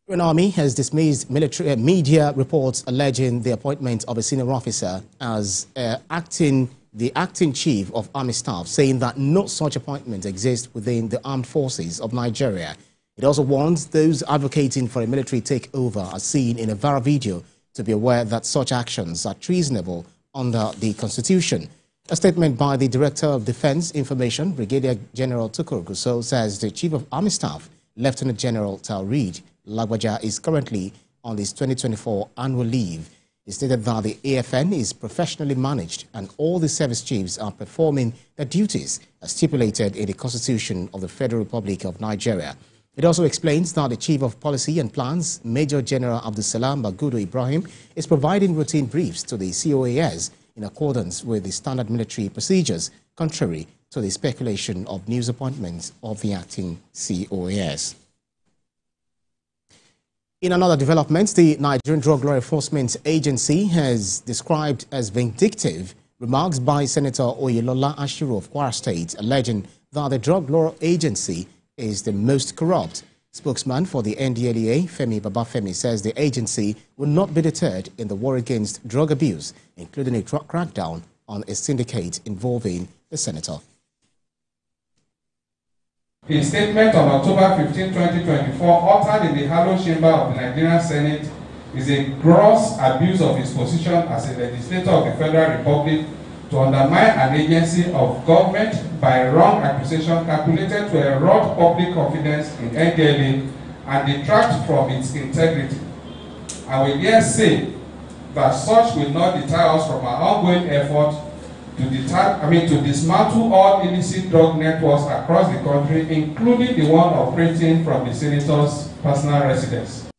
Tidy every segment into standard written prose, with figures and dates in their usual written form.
Nigerian Army has dismissed military media reports alleging the appointment of a senior officer as the acting chief of army staff, saying that no such appointment exists within the armed forces of Nigeria. It also warns those advocating for a military takeover, as seen in a viral video, to be aware that such actions are treasonable under the Constitution. A statement by the Director of Defense Information, Brigadier General Tukur Gusau, says the Chief of Army Staff, Lieutenant General Taoreed Lagbaja, is currently on his 2024 annual leave. He stated that the AFN is professionally managed and all the service chiefs are performing their duties as stipulated in the Constitution of the Federal Republic of Nigeria. It also explains that the Chief of Policy and Plans, Major General Abdulsalam Bagudu Ibrahim, is providing routine briefs to the COAS in accordance with the standard military procedures, contrary to the speculation of news appointments of the acting COAS. In another development, the Nigerian Drug Law Enforcement Agency has described as vindictive remarks by Senator Oyelola Ashiru of Kwara State, alleging that the Drug Law Agency is the most corrupt. Spokesman for the NDLEA, Femi Babafemi, says the agency will not be deterred in the war against drug abuse, including a crackdown on a syndicate involving the senator. A statement on October 15, 2024, uttered in the Hallowed Chamber of the Nigerian Senate, is a gross abuse of his position as a legislator of the Federal Republic to undermine an agency of government by wrong accusation calculated to erode public confidence in NDLEA and detract from its integrity. I will dare say that such will not deter us from our ongoing effort to dismantle all illicit drug networks across the country, including the one operating from the senator's personal residence.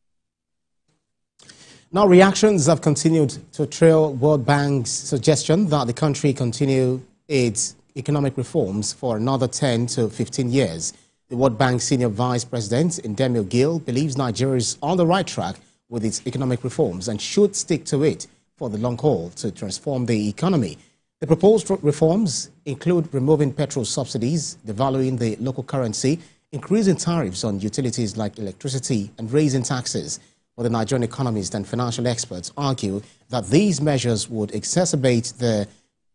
Now, reactions have continued to trail World Bank's suggestion that the country continue its economic reforms for another 10 to 15 years. The World Bank Senior Vice President, Ndemil Gill, believes Nigeria is on the right track with its economic reforms and should stick to it for the long haul to transform the economy. The proposed reforms include removing petrol subsidies, devaluing the local currency, increasing tariffs on utilities like electricity, and raising taxes. But the Nigerian economists and financial experts argue that these measures would exacerbate the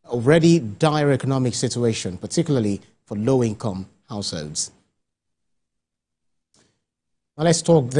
already dire economic situation, particularly for low-income households. Now let's talk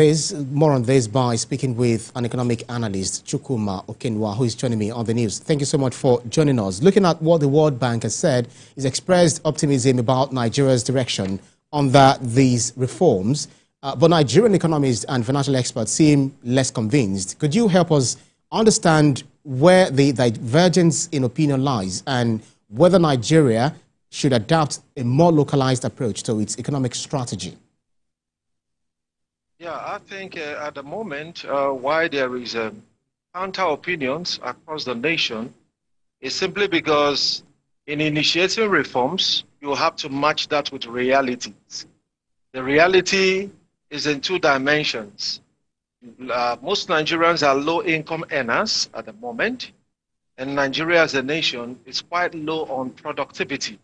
more on this by speaking with an economic analyst, Chukwuma Okenwa, who is joining me on the news. Thank you so much for joining us. Looking at what the World Bank has said, he's expressed optimism about Nigeria's direction on these reforms. But Nigerian economists and financial experts seem less convinced. Could you help us understand where the divergence in opinion lies and whether Nigeria should adopt a more localized approach to its economic strategy? Yeah, I think at the moment, why there is counter opinions across the nation is simply because in initiating reforms, you have to match that with realities. The reality is in two dimensions. Most Nigerians are low-income earners at the moment, and Nigeria as a nation is quite low on productivity.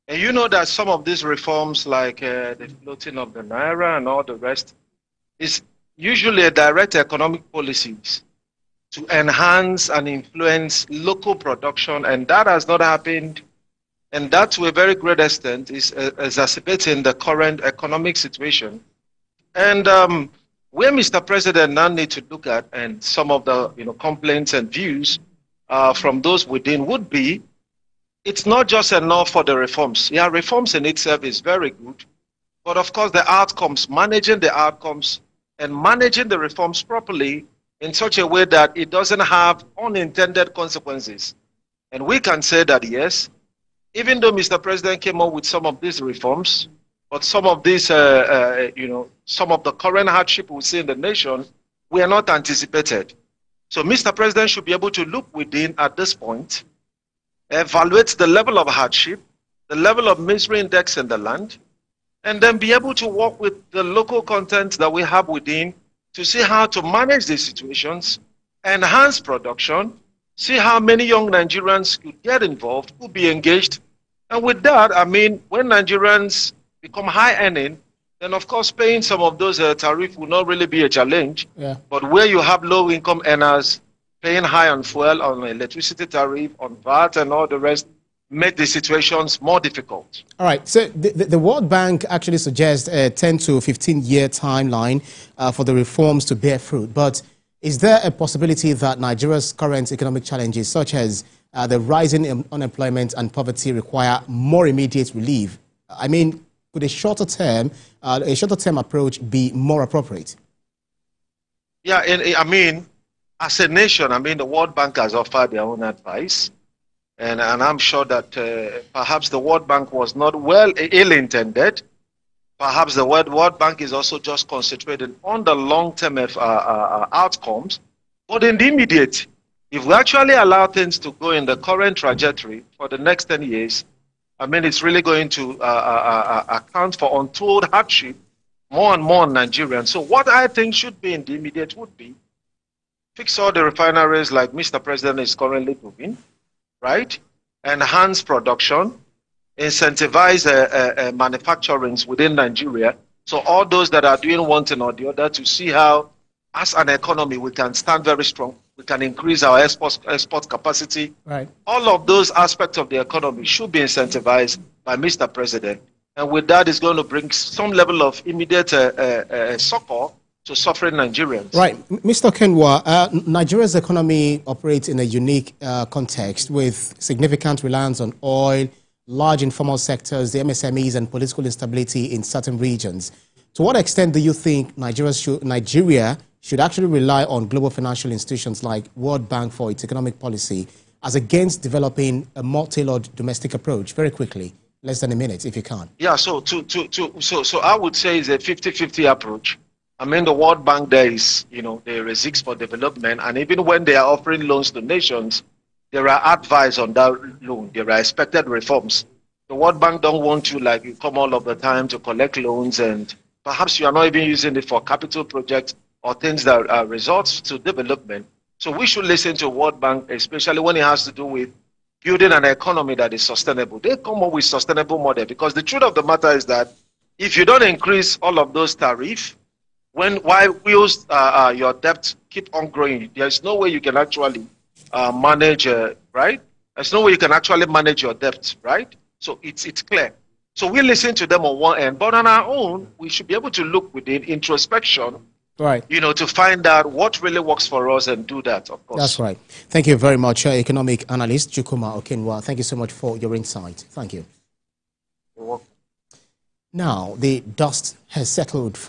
And you know that some of these reforms, like the floating of the Naira and all the rest, is usually a direct economic policies to enhance and influence local production, and that has not happened, and that to a very great extent is exacerbating the current economic situation. And where Mr. President now needs to look at, and some of the complaints and views from those within would be, it's not just enough for the reforms. Yeah, reforms in itself is very good, but of course the outcomes, managing the outcomes and managing the reforms properly in such a way that it doesn't have unintended consequences. And we can say that yes, even though Mr. President came up with some of these reforms, but some of these, some of the current hardship we see in the nation, we are not anticipated. So Mr. President should be able to look within at this point, evaluate the level of hardship, the level of misery index in the land, and then be able to work with the local content that we have within to see how to manage these situations, enhance production, see how many young Nigerians could get involved, could be engaged. And with that, I mean, when Nigerians become high earning, then of course paying some of those tariffs will not really be a challenge. Yeah. But where you have low-income earners paying high on fuel, on electricity tariff, on VAT and all the rest, make the situations more difficult. All right. So the World Bank actually suggests a 10 to 15-year timeline for the reforms to bear fruit. But is there a possibility that Nigeria's current economic challenges, such as the rising unemployment and poverty, require more immediate relief? I mean, could a shorter term approach be more appropriate? Yeah, I mean, as a nation, I mean, the World Bank has offered their own advice. And I'm sure that perhaps the World Bank was not ill-intended. Perhaps the World Bank is also just concentrated on the long-term outcomes. But in the immediate, if we actually allow things to go in the current trajectory for the next 10 years, I mean, it's really going to account for untold hardship more and more on Nigerians. So what I think should be in the immediate would be fix all the refineries like Mr. President is currently doing, right? Enhance production, incentivize manufacturing within Nigeria. So all those that are doing one thing or the other to see how, as an economy, we can stand very strong. We can increase our export capacity. Right. All of those aspects of the economy should be incentivized by Mr. President. And with that, it's going to bring some level of immediate succor to suffering Nigerians. Right. Mr. Kenwa, Nigeria's economy operates in a unique context with significant reliance on oil, large informal sectors, the MSMEs, and political instability in certain regions. To what extent do you think Nigeria should actually rely on global financial institutions like World Bank for its economic policy as against developing a more tailored domestic approach? Very quickly, less than a minute if you can. Yeah, so I would say it's a 50-50 approach. I mean, the World Bank, there is, there is Six for development, and even when they are offering loans to nations, there are advice on that loan. There are expected reforms. The World Bank don't want you, like, you come all of the time to collect loans, and perhaps you are not even using it for capital projects or things that are results to development. So we should listen to World Bank, especially when it has to do with building an economy that is sustainable. They come up with sustainable model, because the truth of the matter is that if you don't increase all of those tariffs, while your debt keep on growing, there's no way you can actually manage, right? There's no way you can actually manage your debt, right? So it's clear. So we listen to them on one end, but on our own, we should be able to look within introspection, right? To find out what really works for us and do that, of course. That's right. Thank you very much, economic analyst Chukwuma Okenwa. Thank you so much for your insight. Thank you. You're welcome. Now, the dust has settled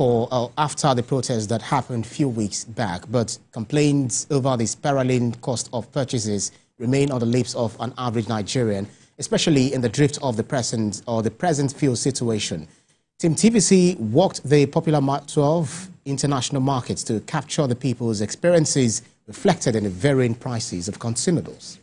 after the protests that happened a few weeks back, but complaints over the spiraling cost of purchases remain on the lips of an average Nigerian, especially in the drift of the present fuel situation. Team TVC walked the popular 12 international markets to capture the people's experiences reflected in the varying prices of consumables.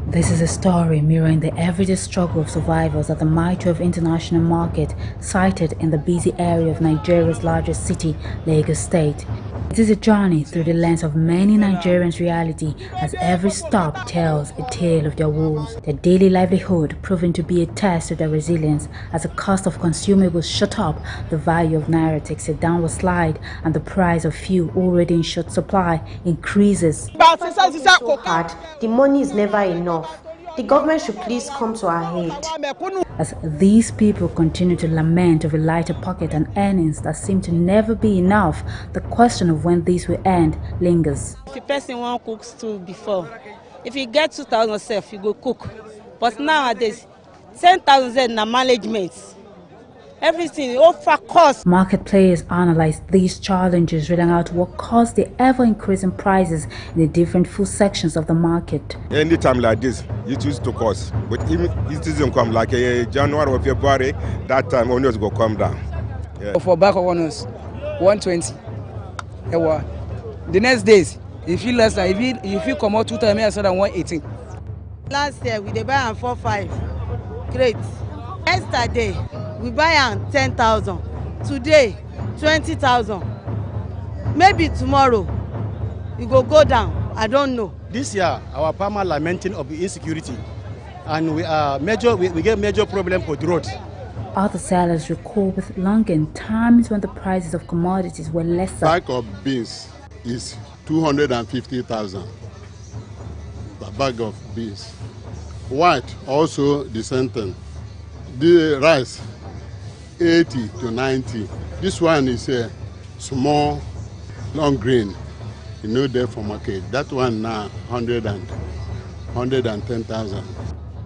This is a story mirroring the everyday struggle of survivors at the Mile 12 International Market, sited in the busy area of Nigeria's largest city, Lagos State. It is a journey through the lens of many Nigerians' reality, as every stop tells a tale of their woes. Their daily livelihood proving to be a test of their resilience as the cost of consumables shot up, the value of naira takes a downward slide, and the price of fuel already in short supply increases. The money is never enough. The government should please come to our aid. As these people continue to lament over lighter pocket and earnings that seem to never be enough, the question of when these will end lingers. If a person wants cook stew before, if you get 2,000 self, you go cook. But nowadays, 10,000 na management. Everything offer cost. Market players analyze these challenges, reading out what caused the ever-increasing prices in the different food sections of the market. Any time like this, it used to cost. But even it doesn't come like January or February, that time onions go come down. Yeah. For back of onions, 120. The next days, if you less than, if you come out 2 times, I said 118. Last year we buy am 4-5. Great. Yesterday we buy am 10,000. Today 20,000. Maybe tomorrow it go down. I don't know. This year our farmer lamenting of the insecurity. and we get major problem for the road. Other sellers recall with longing times when the prices of commodities were lesser. Bag of beans is 250,000 per bag of beans. White also the same thing. The rice 80 to 90. This one is a small long grain, there for market. That one now 110,000.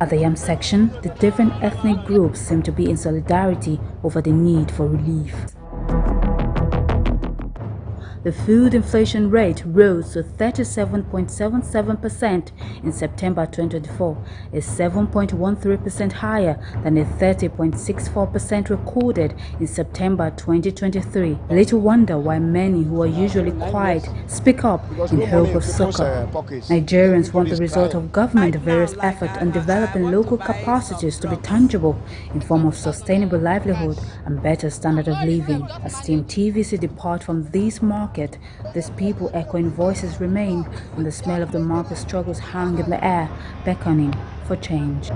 At the yam section, the different ethnic groups seem to be in solidarity over the need for relief. The food inflation rate rose to 37.77% in September 2024, is 7.13% higher than the 30.64% recorded in September 2023. Little wonder why many who are usually quiet speak up in hope of succor. Nigerians want the result of government various efforts on developing local capacities to be tangible in form of sustainable livelihood and better standard of living. As Team TVC depart from this market, these people echoing voices remain, and the smell of the market struggles hang in the air, beckoning for change.